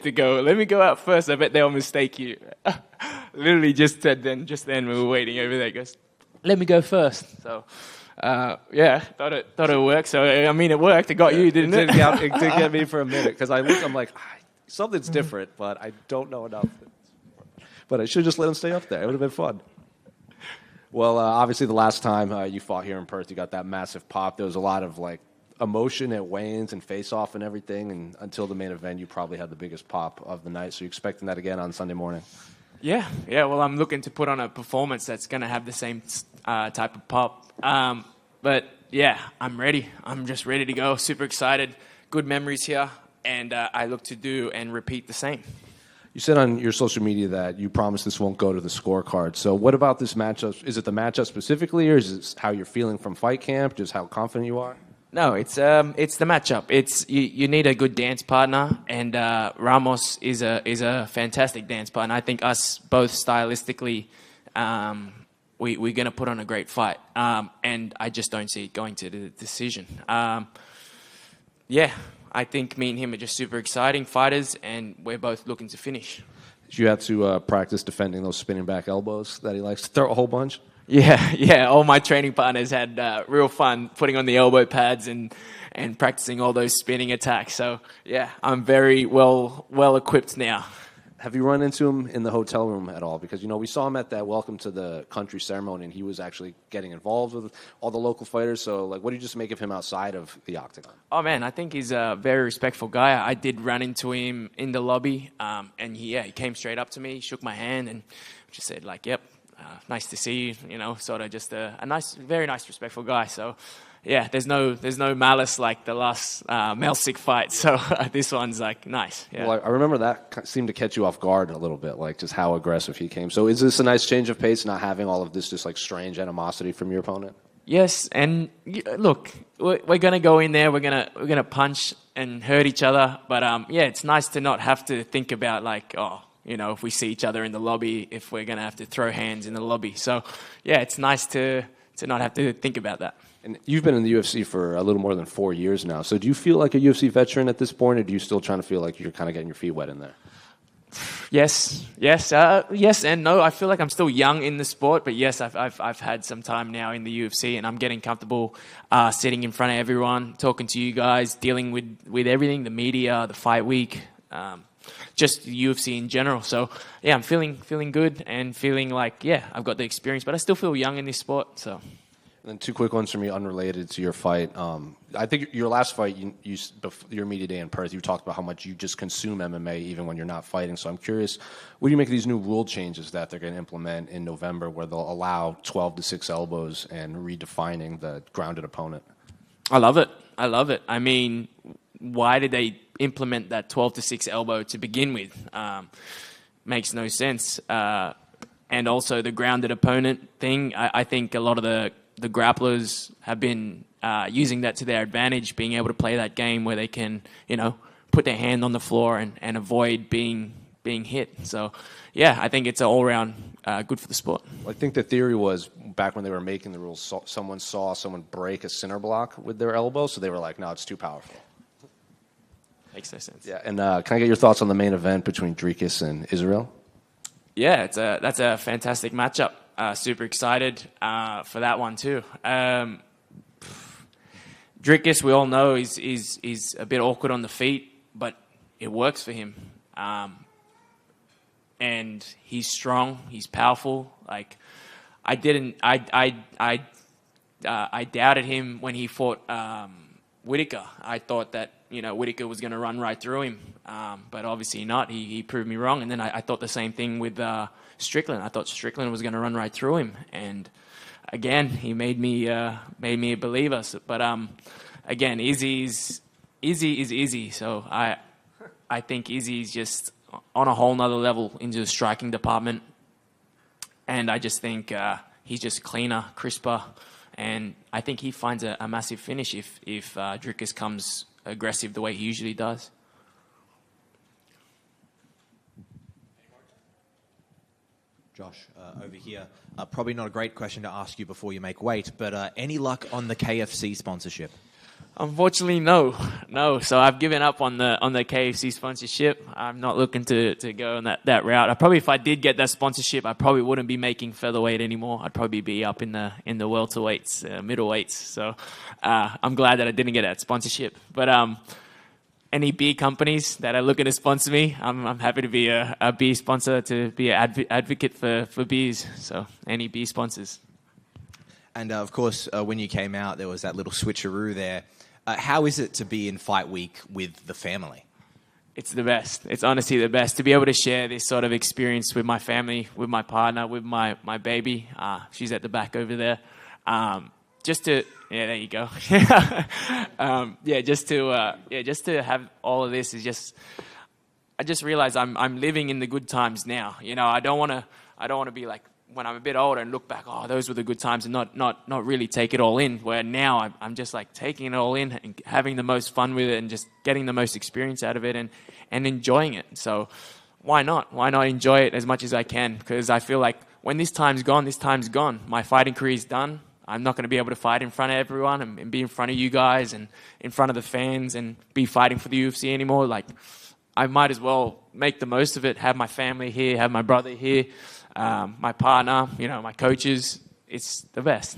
to go. Let me go out first. I bet they'll mistake you. Literally just then we were waiting over there. He goes, let me go first. So, thought it would work. So, I mean, it worked. It got you, didn't it? It did get me for a minute because I'm like, something's different, but I don't know enough. But I should just let him stay up there. It would have been fun. Well, obviously, the last time you fought here in Perth, you got that massive pop. There was a lot of emotion at weigh-ins and face-off and everything. And until the main event, you probably had the biggest pop of the night. So you're expecting that again on Sunday morning? Yeah. Well, I'm looking to put on a performance that's going to have the same type of pop. But yeah, I'm ready. I'm just ready to go. Super excited. Good memories here, and I look to do and repeat the same. You said on your social media that you promise this won't go to the scorecard. So what about this matchup? Is it the matchup specifically, or is it how you're feeling from fight camp, just how confident you are? No, it's the matchup. It's you need a good dance partner, and Ramos is a fantastic dance partner. I think us both stylistically, we're going to put on a great fight, and I just don't see it going to the decision. I think me and him are just super exciting fighters, and we're both looking to finish. Did you have to practice defending those spinning back elbows that he likes to throw a whole bunch? Yeah. All my training partners had real fun putting on the elbow pads and practicing all those spinning attacks. So, yeah, I'm very well equipped now. Have you run into him in the hotel room at all? Because, we saw him at that Welcome to the Country ceremony, and he was actually getting involved with all the local fighters. So, what do you just make of him outside of the octagon? Oh, man, I think he's a very respectful guy. I did run into him in the lobby, and he came straight up to me, shook my hand, and just said, yep, nice to see you, sort of just a nice, very nice, respectful guy. So, yeah, there's no malice like the last Melsick fight. So this one's nice. Yeah. Well, I remember that seemed to catch you off guard a little bit, just how aggressive he came. So is this a nice change of pace, not having all of this just strange animosity from your opponent? Yes, and look, we're gonna go in there. We're gonna punch and hurt each other. But it's nice to not have to think about if we see each other in the lobby, if we're gonna have to throw hands in the lobby. So yeah, it's nice to not have to think about that. And you've been in the UFC for a little more than 4 years now. So do you feel like a UFC veteran at this point, or do you still trying to feel like you're kind of getting your feet wet in there? Yes and no. I feel like I'm still young in the sport, but yes, I've had some time now in the UFC, and I'm getting comfortable sitting in front of everyone, talking to you guys, dealing with everything, the media, the fight week, just the UFC in general. So yeah, I'm feeling good and feeling like I've got the experience, but I still feel young in this sport. So. And then 2 quick ones for me, unrelated to your fight. I think your last fight, your media day in Perth, you talked about how much you just consume MMA even when you're not fighting. So I'm curious, what do you make of these new rule changes that they're going to implement in November where they'll allow 12 to 6 elbows and redefining the grounded opponent? I love it. I mean, why did they implement that 12 to 6 elbow to begin with? Makes no sense. And also the grounded opponent thing, I think a lot of the grapplers have been using that to their advantage, being able to play that game where they can, put their hand on the floor and avoid being hit. So, yeah, I think it's all around good for the sport. Well, I think the theory was back when they were making the rules, someone saw someone break a center block with their elbow, so they were like, no, it's too powerful. Makes no sense. Yeah, and can I get your thoughts on the main event between Dricus and Israel? Yeah, that's a fantastic matchup. Super excited for that one too. Dricus, we all know, is a bit awkward on the feet, but it works for him. And he's strong. He's powerful. I doubted him when he fought Whittaker. I thought that Whittaker was going to run right through him, but obviously not. He proved me wrong. And then I thought the same thing with Strickland. I thought Strickland was going to run right through him, and again, he made me a believer. But again, Izzy is Izzy. So I think Izzy's just on a whole nother level into the striking department, and I just think he's just cleaner, crisper, and I think he finds a massive finish if Dricus comes aggressive the way he usually does. Josh, over here. Probably not a great question to ask you before you make weight, but any luck on the KFC sponsorship? Unfortunately, no. So I've given up on the KFC sponsorship. I'm not looking to go on that route. If I did get that sponsorship, I probably wouldn't be making featherweight anymore. I'd probably be up in the welterweights, middleweights. So I'm glad that I didn't get that sponsorship. But any beer companies that are looking to sponsor me, I'm happy to be a beer sponsor, to be an advocate for beers. So any beer sponsors. And of course, when you came out, there was that little switcheroo there. How is it to be in fight week with the family? It's the best. It's honestly the best to be able to share this sort of experience with my family, with my partner, with my baby. She's at the back over there. There you go. Just to have all of this is just. I just realize I'm living in the good times now. You know, I don't want to be like, when I'm a bit older and look back, oh, those were the good times, and not really take it all in. Where now I'm just like taking it all in and having the most fun with it and just getting the most experience out of it and enjoying it. So why not? Why not enjoy it as much as I can? Because I feel like when this time's gone, this time's gone. My fighting career is done. I'm not going to be able to fight in front of everyone and be in front of you guys and in front of the fans and be fighting for the UFC anymore. Like, I might as well make the most of it, have my family here, have my brother here, my partner, my coaches. It's the best.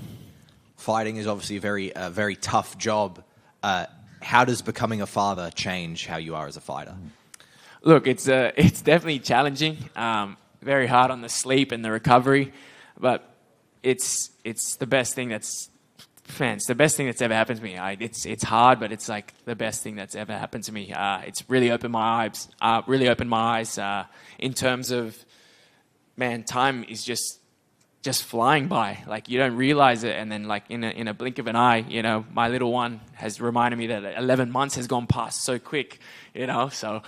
Fighting is obviously a very tough job. How does becoming a father change how you are as a fighter? Look, it's definitely challenging. Very hard on the sleep and the recovery, but it's the best thing that's the best thing that's ever happened to me. It's hard, but it's like the best thing that's ever happened to me. It's really opened my eyes. In terms of, man, time is just flying by. Like, you don't realize it, and then like in a blink of an eye, my little one has reminded me that 11 months has gone past so quick. So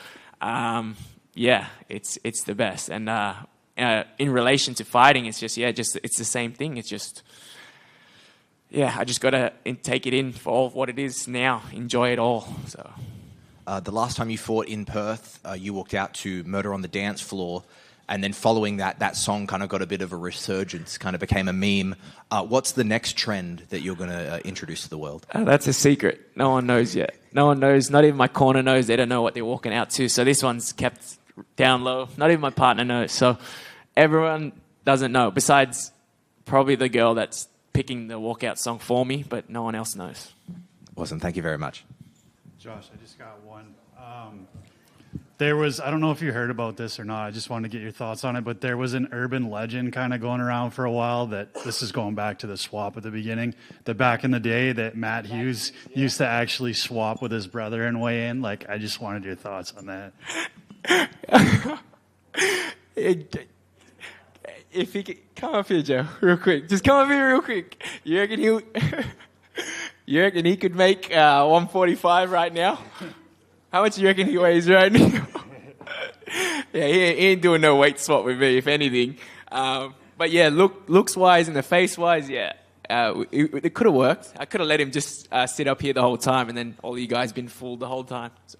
it's the best. And in relation to fighting, it's it's the same thing. It's just. Yeah, I just got to take it in for all of what it is now. Enjoy it all. So, the last time you fought in Perth, you walked out to Murder on the Dance Floor, and then following that song kind of got a bit of a resurgence, kind of became a meme. What's the next trend that you're going to introduce to the world? That's a secret. No one knows yet. No one knows. Not even my corner knows. They don't know what they're walking out to. So this one's kept down low. Not even my partner knows. So everyone doesn't know, besides probably the girl that's picking the walkout song for me, but no one else knows. Awesome. Thank you very much. Josh, I just got one. There was, I don't know if you heard about this or not, I just wanted to get your thoughts on it, but there was an urban legend kind of going around for a while that, this is going back to the swap at the beginning, that back in the day that Matt Hughes used to actually swap with his brother and weigh in. Like, I just wanted your thoughts on that. If he could come up here, Joe, real quick. Just come up here real quick. You reckon he could make 145 right now? How much do you reckon he weighs right now? Yeah, he ain't doing no weight swap with me, if anything. But yeah, looks-wise and the face-wise, yeah. It could have worked. I could have let him just sit up here the whole time, and then all you guys been fooled the whole time. So.